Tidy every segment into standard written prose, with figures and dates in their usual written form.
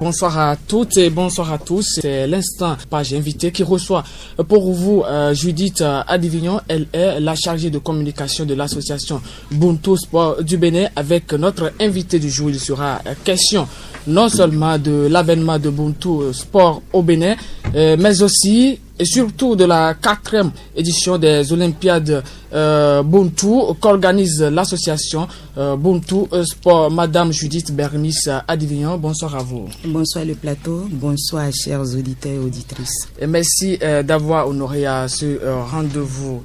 bonsoir à toutes et bonsoir à tous. C'est l'instant page invitée qui reçoit pour vous Judith Adivignon. Elle est la chargée de communication de l'association Buntu Sport du Bénin. Avec notre invité du jour, il sera question non seulement de l'avènement de Buntu Sport au Bénin, mais aussi et surtout de la 4e édition des Olympiades Buntu qu'organise l'association Buntu Sport. Madame Judith Bernice Adivignon, bonsoir à vous. Bonsoir le plateau, bonsoir chers auditeurs et auditrices. Et merci d'avoir honoré à ce rendez-vous.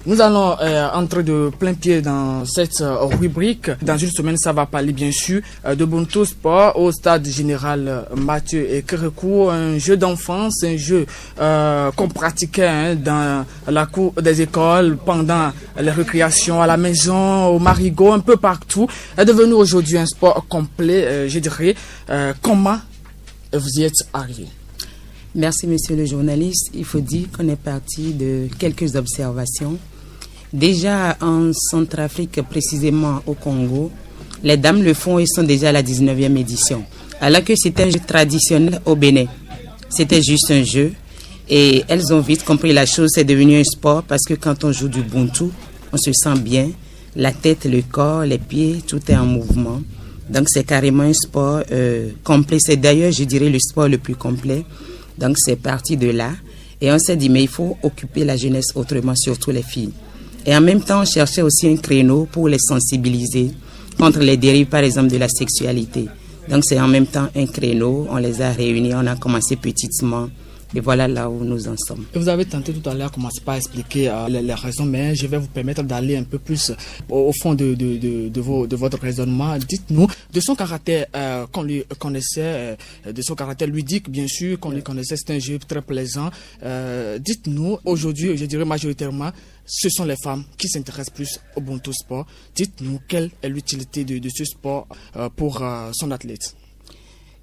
Nous allons entrer de plein pied dans cette rubrique. Dans une semaine, ça va parler bien sûr de Buntu Sport au stade général Mathieu et Kérékou, un jeu d'enfance, un jeu qu'on pratiquait dans la cour des écoles, pendant les récréations, à la maison, au marigot, un peu partout, est devenu aujourd'hui un sport complet, je dirais. Comment vous y êtes arrivé? Merci monsieur le journaliste. Il faut dire qu'on est parti de quelques observations. Déjà en Centrafrique, précisément au Congo, les dames le font et sont déjà à la 19e édition. Alors que c'était un jeu traditionnel au Bénin. C'était juste un jeu et elles ont vite compris la chose, c'est devenu un sport parce que quand on joue du Buntu, on se sent bien. La tête, le corps, les pieds, tout est en mouvement. Donc c'est carrément un sport complet. C'est d'ailleurs, je dirais, le sport le plus complet. Donc c'est parti de là et on s'est dit mais il faut occuper la jeunesse autrement, surtout les filles. Et en même temps on cherchait aussi un créneau pour les sensibiliser contre les dérives par exemple de la sexualité. Donc c'est en même temps un créneau, on les a réunis, on a commencé petitement et voilà là où nous en sommes. Vous avez tenté tout à l'heure, commencer par expliquer les raisons, mais je vais vous permettre d'aller un peu plus au fond de votre raisonnement. Dites-nous, de son caractère qu'on lui connaissait, de son caractère ludique, bien sûr, qu'on lui connaissait, c'est un jeu très plaisant. Dites-nous, aujourd'hui, je dirais majoritairement, ce sont les femmes qui s'intéressent plus au Buntu Sport. Dites-nous, quelle est l'utilité de ce sport pour son athlète?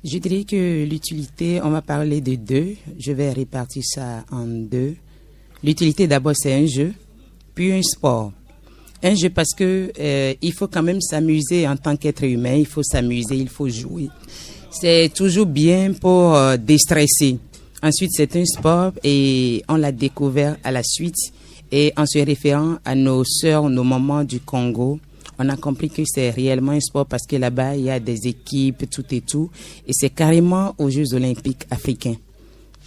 Je dirais que l'utilité, on va parler de deux. Je vais répartir ça en deux. L'utilité d'abord c'est un jeu, puis un sport. Un jeu parce que il faut quand même s'amuser en tant qu'être humain. Il faut s'amuser, il faut jouer. C'est toujours bien pour déstresser. Ensuite c'est un sport et on l'a découvert à la suite. Et en se référant à nos sœurs, nos mamans du Congo, on a compris que c'est réellement un sport parce que là-bas, il y a des équipes, tout et tout. Et c'est carrément aux Jeux Olympiques africains.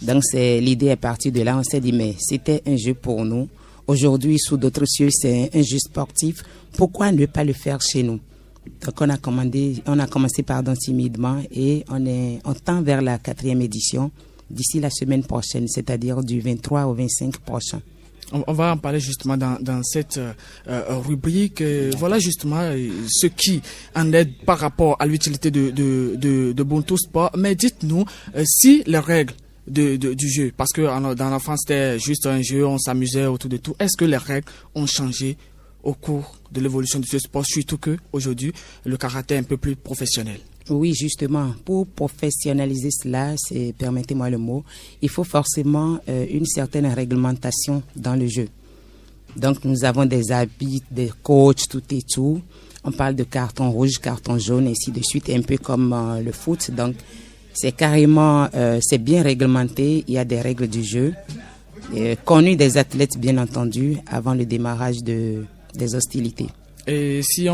Donc, l'idée est partie de là. On s'est dit, mais c'était un jeu pour nous. Aujourd'hui, sous d'autres cieux, c'est un jeu sportif. Pourquoi ne pas le faire chez nous? Donc, on a commencé timidement et on tend vers la 4e édition d'ici la semaine prochaine, c'est-à-dire du 23 au 25 prochain. On va en parler justement dans cette rubrique. Voilà justement ce qui en est par rapport à l'utilité de Buntu Sport. Mais dites-nous si les règles du jeu, parce que dans l'enfance c'était juste un jeu, on s'amusait autour de tout. Est-ce que les règles ont changé au cours de l'évolution de ce sport, surtout que aujourd'hui le karaté est un peu plus professionnel? Oui, justement, pour professionnaliser cela, permettez-moi le mot, il faut forcément une certaine réglementation dans le jeu. Donc, nous avons des habits, des coachs, tout et tout. On parle de carton rouge, carton jaune, et ainsi de suite, un peu comme le foot. Donc, c'est carrément, c'est bien réglementé. Il y a des règles du jeu, connues des athlètes, bien entendu, avant le démarrage des hostilités. Et si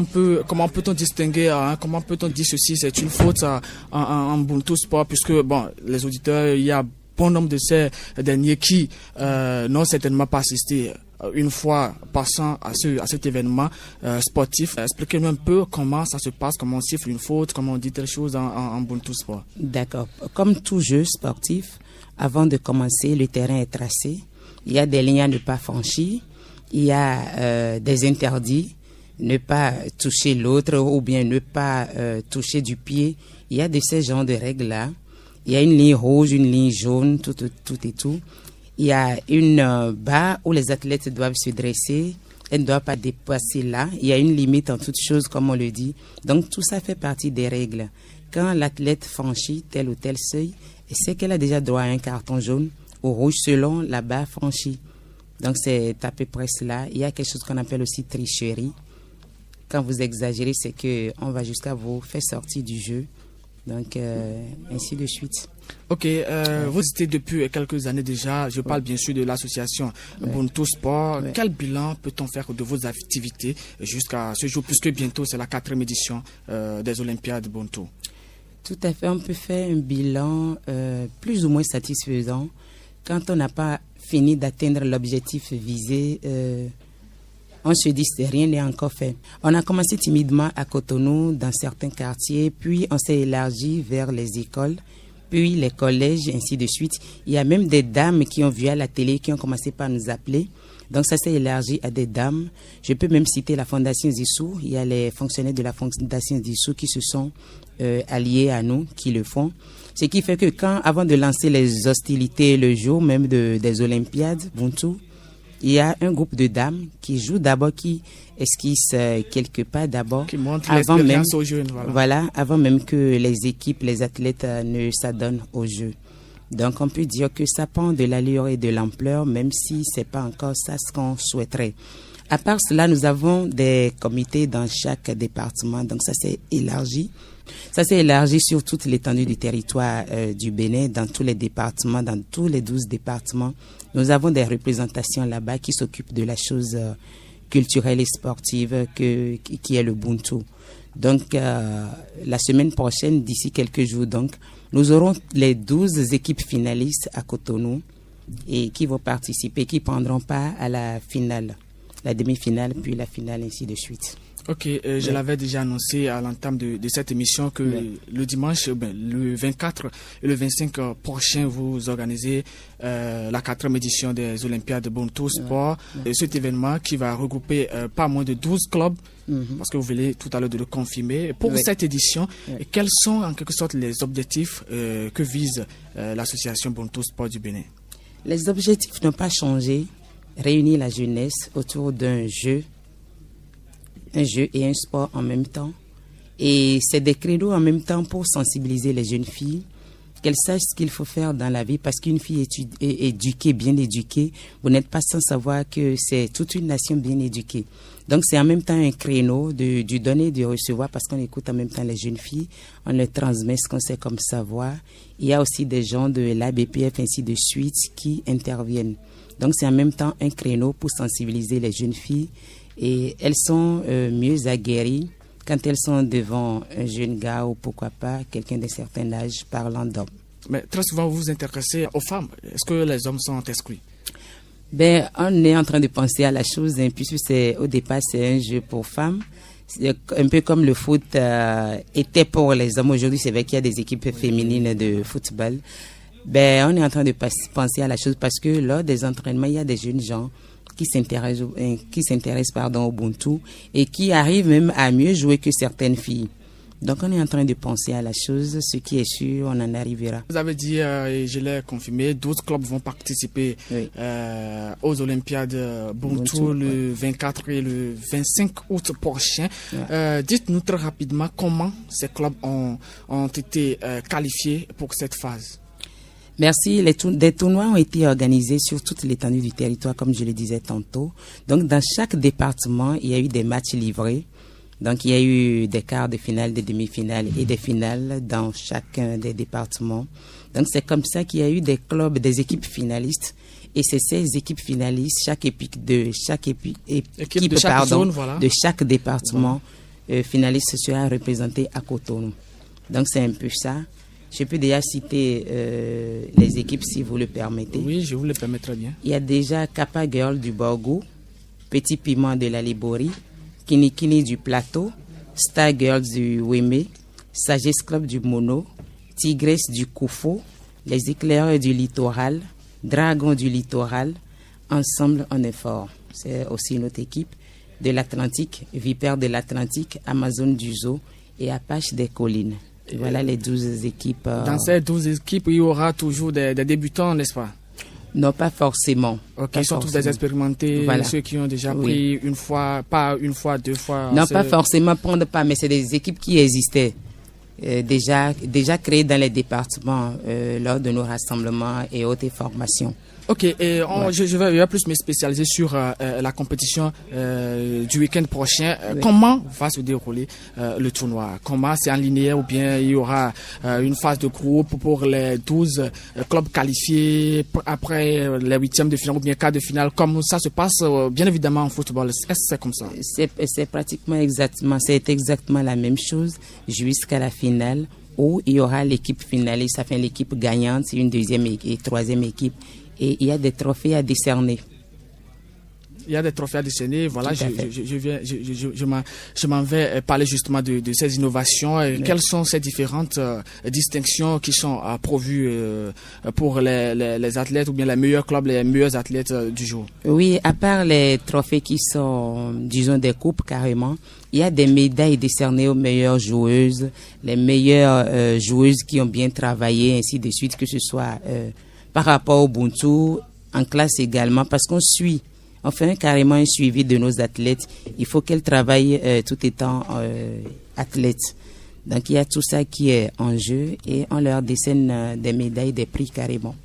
comment peut-on distinguer, comment peut-on dire ceci, c'est une faute en Buntu Sport, puisque bon, les auditeurs, il y a bon nombre de ces derniers qui n'ont certainement pas assisté une fois passant à cet événement sportif. Expliquez-nous un peu comment ça se passe, comment on siffle une faute, comment on dit telle chose en Buntu Sport. D'accord. Comme tout jeu sportif, avant de commencer, le terrain est tracé. Il y a des lignes à ne pas franchir. Il y a des interdits. Ne pas toucher l'autre ou bien ne pas toucher du pied. Il y a de ces genres de règles-là. Il y a une ligne rouge, une ligne jaune, tout et tout. Il y a une barre où les athlètes doivent se dresser. Elles ne doivent pas dépasser là. Il y a une limite en toute chose, comme on le dit. Donc, tout ça fait partie des règles. Quand l'athlète franchit tel ou tel seuil, c'est qu'elle a déjà droit à un carton jaune ou rouge selon la barre franchie. Donc, c'est à peu près cela. Il y a quelque chose qu'on appelle aussi tricherie. Quand vous exagérez, c'est qu'on va jusqu'à vous faire sortir du jeu Donc, ainsi de suite. Ok, vous étiez depuis quelques années déjà, je parle bien sûr de l'association Bonto Sport. Quel bilan peut-on faire de vos activités jusqu'à ce jour, puisque bientôt c'est la 4e édition des Olympiades Bonto? Tout à fait, on peut faire un bilan plus ou moins satisfaisant quand on n'a pas fini d'atteindre l'objectif visé. On se dit que rien n'est encore fait. On a commencé timidement à Cotonou, dans certains quartiers, puis on s'est élargi vers les écoles, puis les collèges, ainsi de suite. Il y a même des dames qui ont vu à la télé, qui ont commencé par nous appeler. Donc ça s'est élargi à des dames. Je peux même citer la Fondation Zissou. Il y a les fonctionnaires de la Fondation Zissou qui se sont alliés à nous, qui le font. Ce qui fait que avant de lancer les hostilités le jour même des Olympiades, Bonto, il y a un groupe de dames qui jouent d'abord, qui esquissent quelques pas d'abord. Qui montrent l'expérience aux jeunes. Voilà, avant même que les équipes, les athlètes ne s'adonnent au jeu. Donc on peut dire que ça prend de l'allure et de l'ampleur, même si c'est pas encore ça ce qu'on souhaiterait. À part cela, nous avons des comités dans chaque département, donc ça s'est élargi. Ça s'est élargi sur toute l'étendue du territoire du Bénin, dans tous les départements, dans tous les 12 départements. Nous avons des représentations là-bas qui s'occupent de la chose culturelle et sportive qui est le Bonto. Donc, la semaine prochaine, d'ici quelques jours, donc, nous aurons les 12 équipes finalistes à Cotonou et qui vont participer, qui prendront part à la finale, la demi-finale, puis la finale, ainsi de suite. Ok, je l'avais déjà annoncé à l'entame de cette émission que le dimanche, le 24 et le 25 prochain, vous organisez la 4e édition des Olympiades Bonto Sport. Cet événement qui va regrouper pas moins de 12 clubs, parce que vous venez tout à l'heure de le confirmer. Pour cette édition, quels sont en quelque sorte les objectifs que vise l'association Bonto Sport du Bénin? Les objectifs n'ont pas changé. Réunir la jeunesse autour d'un jeu et un sport en même temps. Et c'est des créneaux en même temps pour sensibiliser les jeunes filles, qu'elles sachent ce qu'il faut faire dans la vie, parce qu'une fille éduquée, bien éduquée, vous n'êtes pas sans savoir que c'est toute une nation bien éduquée. Donc c'est en même temps un créneau du donner et du recevoir, parce qu'on écoute en même temps les jeunes filles, on leur transmet ce qu'on sait comme savoir. Il y a aussi des gens de l'ABPF, ainsi de suite, qui interviennent. Donc c'est en même temps un créneau pour sensibiliser les jeunes filles, et elles sont mieux aguerries quand elles sont devant un jeune gars ou pourquoi pas quelqu'un d'un certain âge parlant d'homme. Mais très souvent, vous vous intéressez aux femmes. Est-ce que les hommes sont exclus? On est en train de penser à la chose, puisque au départ, c'est un jeu pour femmes. C'est un peu comme le foot était pour les hommes. Aujourd'hui, c'est vrai qu'il y a des équipes féminines de football. On est en train de penser à la chose, parce que lors des entraînements, il y a des jeunes gens qui s'intéressent au Bonto et qui arrivent même à mieux jouer que certaines filles. Donc on est en train de penser à la chose, ce qui est sûr, on en arrivera. Vous avez dit, et je l'ai confirmé, 12 clubs vont participer aux Olympiades Bonto le 24 et le 25 août prochain. Dites-nous très rapidement comment ces clubs ont été qualifiés pour cette phase. Merci. Des tournois ont été organisés sur toute l'étendue du territoire, comme je le disais tantôt. Donc, dans chaque département, il y a eu des matchs livrés. Donc, il y a eu des quarts de finale, des demi-finales et des finales dans chacun des départements. Donc, c'est comme ça qu'il y a eu des clubs, des équipes finalistes. Et c'est ces équipes finalistes, chaque équipe de chaque département finaliste sera représenté à Cotonou. Donc, c'est un peu ça. Je peux déjà citer les équipes si vous le permettez. Oui, je vous le permets très bien. Il y a déjà Kappa Girl du Borgou, Petit Piment de la Liborie, Kinikini du Plateau, Star Girls du Weme, Sagesse Club du Mono, Tigresse du Koufo, les Éclaireurs du Littoral, Dragon du Littoral. Ensemble, on est fort. C'est aussi une autre équipe. De l'Atlantique, Vipère de l'Atlantique, Amazon du Zoo et Apache des Collines. Et voilà les 12 équipes. Dans ces 12 équipes, il y aura toujours des débutants, n'est-ce pas? Non, pas forcément. Ils sont tous des expérimentés, ceux qui ont déjà pris une fois, pas une fois, 2 fois. Non, pas forcément prendre pas, mais c'est des équipes qui existaient. Déjà créées dans les départements lors de nos rassemblements et autres formations. Ok, et je vais plus me spécialiser sur la compétition du week-end prochain. Comment va se dérouler le tournoi? Comment c'est en linéaire ou bien il y aura une phase de groupe pour les 12 clubs qualifiés après les huitièmes de finale ou bien quart de finale, comme ça se passe bien évidemment en football? Est-ce que c'est comme ça? C'est pratiquement exactement la même chose jusqu'à la finale où il y aura l'équipe finaliste, ça fait l'équipe gagnante, une deuxième et troisième équipe. Et il y a des trophées à décerner. Il y a des trophées à décerner. Voilà, je m'en vais parler justement de ces innovations. Quelles sont ces différentes distinctions qui sont pourvues pour les athlètes ou bien les meilleurs clubs, les meilleurs athlètes du jour? Oui, à part les trophées qui sont, disons, des coupes carrément, il y a des médailles décernées aux meilleures joueuses, les meilleures joueuses qui ont bien travaillé, ainsi de suite, que ce soit par rapport au Ubuntu, en classe également, parce on fait carrément un suivi de nos athlètes. Il faut qu'elles travaillent tout étant athlètes. Donc il y a tout ça qui est en jeu et on leur décerne des médailles, des prix carrément.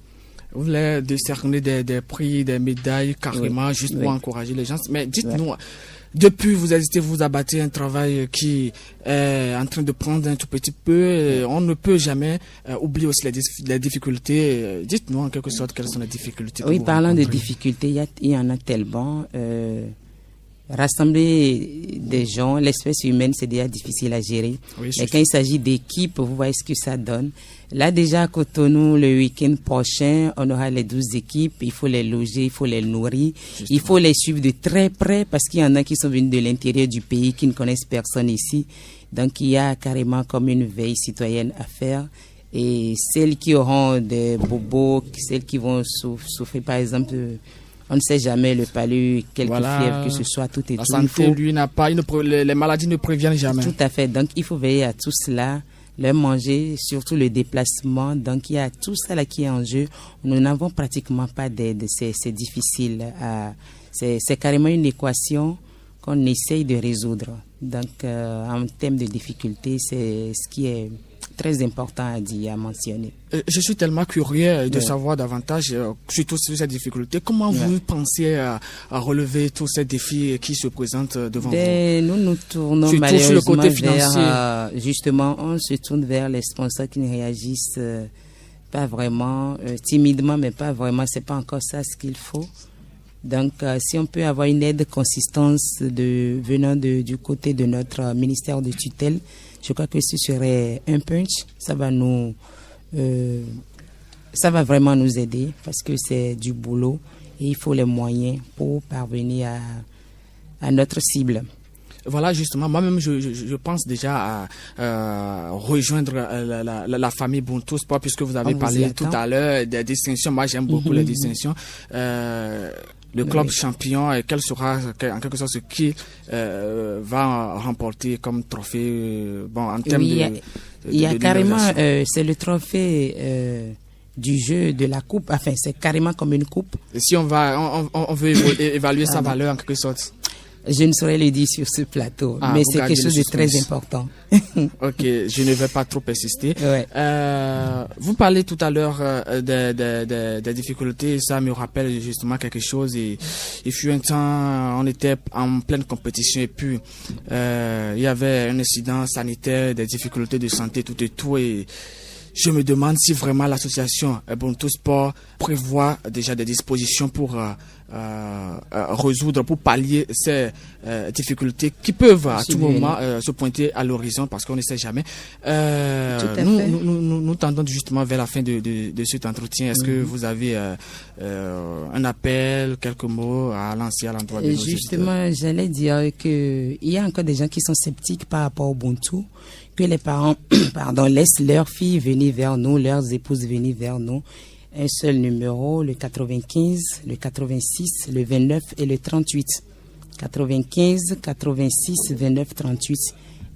Vous voulez décerner des prix, des médailles carrément, juste pour encourager les gens. Mais dites-nous, depuis vous abattez un travail qui est en train de prendre un tout petit peu. On ne peut jamais oublier aussi les difficultés. Dites-nous en quelque sorte quelles sont les difficultés. Oui, parlant de difficultés, il y en a tellement. Rassembler des gens, l'espèce humaine, c'est déjà difficile à gérer. Oui, et quand il s'agit d'équipes, vous voyez ce que ça donne. Là, déjà, à Cotonou, le week-end prochain, on aura les 12 équipes. Il faut les loger, il faut les nourrir. Justement. Il faut les suivre de très près parce qu'il y en a qui sont venus de l'intérieur du pays, qui ne connaissent personne ici. Donc, il y a carrément comme une veille citoyenne à faire. Et celles qui auront des bobos, celles qui vont souffrir, par exemple, on ne sait jamais, le palu, quelque fièvre que ce soit, tout est tout. La santé, lui, n'a pas, les maladies ne préviennent jamais. Tout à fait. Donc, il faut veiller à tout cela, leur manger, surtout le déplacement. Donc, il y a tout ça là qui est en jeu. Nous n'avons pratiquement pas d'aide. C'est difficile. C'est carrément une équation qu'on essaye de résoudre. Donc, en termes de difficulté, c'est ce qui est très important à mentionner. Je suis tellement curieux de savoir davantage, surtout sur ces difficultés. Comment vous pensez à relever tous ces défis qui se présentent devant vous? Nous tournons surtout malheureusement sur le côté financier. Justement, on se tourne vers les sponsors qui ne réagissent pas vraiment, timidement, mais pas vraiment. C'est pas encore ça ce qu'il faut. Donc, si on peut avoir une aide consistante venant du côté de notre ministère de tutelle, je crois que ce serait un punch. Ça va vraiment nous aider parce que c'est du boulot et il faut les moyens pour parvenir à notre cible. Voilà, justement, moi-même, je pense déjà à rejoindre la famille Ubuntu Sport, puisque vous avez parlé tout à l'heure des distinctions. Moi, j'aime beaucoup les distinctions. Le club champion, quel sera en quelque sorte ce qui va remporter comme trophée en termes il y a carrément, c'est le trophée du jeu de la coupe. Enfin, c'est carrément comme une coupe. Et si on veut évaluer sa valeur en quelque sorte. Je ne saurais le dire sur ce plateau, mais c'est quelque chose de très important. Ok, je ne vais pas trop persister. Ouais. Vous parlez tout à l'heure des difficultés, ça me rappelle justement quelque chose. Et il fut un temps, on était en pleine compétition et puis il y avait un incident sanitaire, des difficultés de santé, tout et tout. Et je me demande si vraiment l'association Ubuntu Sport prévoit déjà des dispositions pour résoudre, pour pallier ces difficultés qui peuvent à tout moment se pointer à l'horizon parce qu'on ne sait jamais. Nous tendons justement vers la fin de cet entretien. Est-ce que vous avez un appel, quelques mots à lancer à l'endroit de nos auditeurs? Justement, j'allais dire qu'il y a encore des gens qui sont sceptiques par rapport au Ubuntu, que les parents laissent leurs filles venir vers nous, leurs épouses venir vers nous. Un seul numéro, le 95, le 86, le 29 et le 38. 95, 86, 29, 38.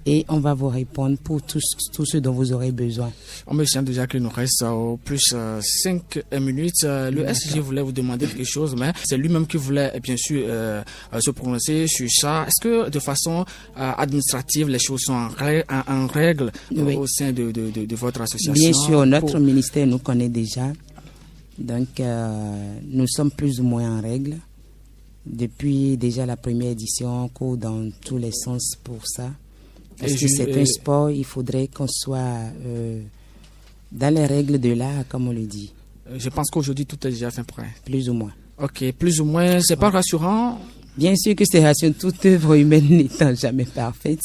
Et on va vous répondre pour tout ce dont vous aurez besoin. On me sent déjà qu'il nous reste au plus 5 minutes. Le SG voulait vous demander quelque chose, mais c'est lui-même qui voulait bien sûr se prononcer sur ça. Est-ce que de façon administrative, les choses sont en règle au sein de votre association? Bien sûr, notre ministère nous connaît déjà. Donc, nous sommes plus ou moins en règle. Depuis déjà la première édition, on court dans tous les sens pour ça. Parce que c'est un sport, il faudrait qu'on soit dans les règles de l'art, comme on le dit. Je pense qu'aujourd'hui, tout est déjà fait prêt. Plus ou moins. Ok, plus ou moins, c'est pas rassurant? Bien sûr que c'est rassurant, toute œuvre humaine n'étant jamais parfaite.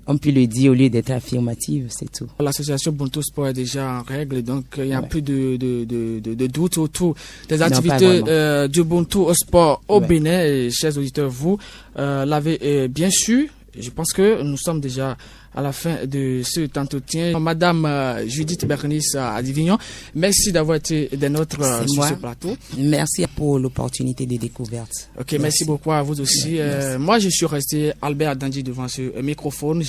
On peut le dire au lieu d'être affirmative, c'est tout. L'association Bonto Sport est déjà en règle, donc il n'y a plus de doute autour des activités du Bonto Sport au Bénin. Et, chers auditeurs, vous l'avez bien su. Je pense que nous sommes déjà à la fin de cet entretien. Madame Judith Bernice Adivignon, merci d'avoir été des nôtres sur ce plateau. Merci pour l'opportunité de découverte. Ok, merci beaucoup à vous aussi. Moi, je suis resté Albert Danji devant ce microphone.